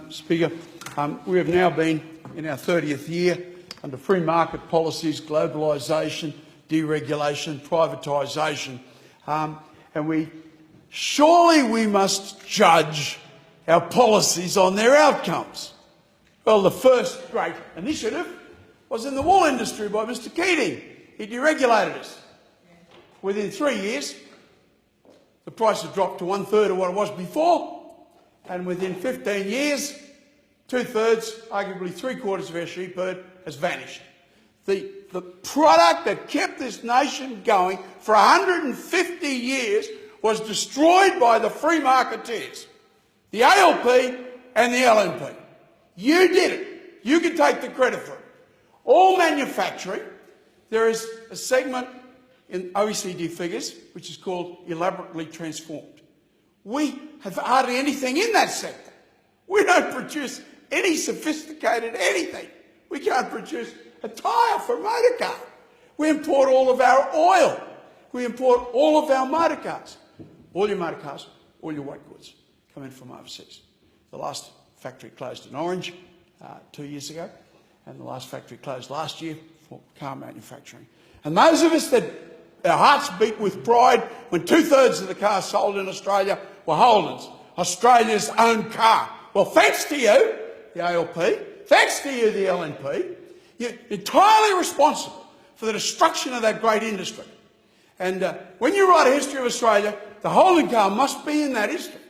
Speaker, we have now been in our 30th year under free market policies, globalisation, deregulation, privatisation, and surely we must judge our policies on their outcomes. Well, the first great initiative was in the wool industry by Mr Keating. He deregulated us. Within 3 years, the price had dropped to 1/3 of what it was before, and within 15 years, 2/3, arguably 3/4 of our sheep herd has vanished. The product that kept this nation going for 150 years was destroyed by the free marketeers, the ALP and the LNP. You did it. You can take the credit for it. All manufacturing, there is a segment in OECD figures which is called elaborately transformed. We have hardly anything in that sector. We don't produce any sophisticated anything. We can't produce a tyre for a motor car. We import all of our oil. We import all of our motor cars. All your motor cars, all your white goods come in from overseas. The last factory closed in Orange 2 years ago, and the last factory closed last year for car manufacturing. And those of us that our hearts beat with pride when 2/3 of the cars sold in Australia were Holden's, Australia's own car. Well, thanks to you, the ALP, thanks to you, the LNP, you're entirely responsible for the destruction of that great industry. And when you write a history of Australia, the Holden car must be in that history.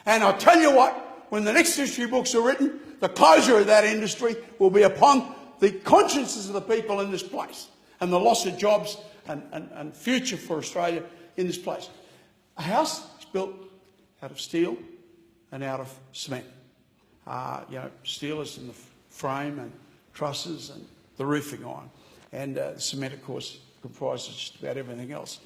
And I'll tell you what, when the next history books are written, the closure of that industry will be upon the consciences of the people in this place, and the loss of jobs and future for Australia in this place. A house is built out of steel and out of cement. Steel is in the frame and trusses and the roofing iron, and cement, of course, comprises just about everything else.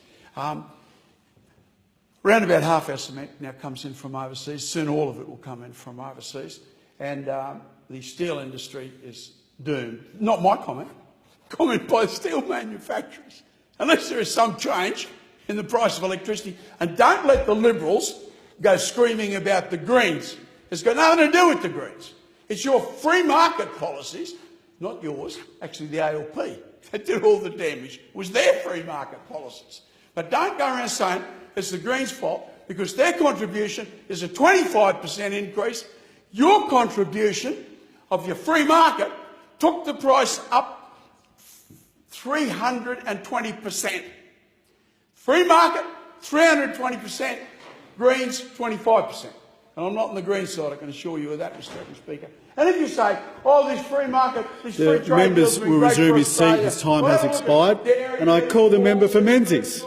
Around about half our cement now comes in from overseas. Soon all of it will come in from overseas, and the steel industry is doomed. Not my comment. Comment by steel manufacturers. Unless there is some change in the price of electricity. And don't let the Liberals go screaming about the Greens. It's got nothing to do with the Greens. It's your free market policies, not yours, actually the ALP, that did all the damage. It was their free market policies. But don't go around saying it's the Greens' fault, because their contribution is a 25% increase. Your contribution of your free market took the price up 320%. Free market, 320%. Greens, 25%. And I'm not on the Green side, I can assure you of that, Mr Speaker. And if you say, oh, this free market, this free trade... The members will resume his seat. His time has expired. And I call the member for Menzies.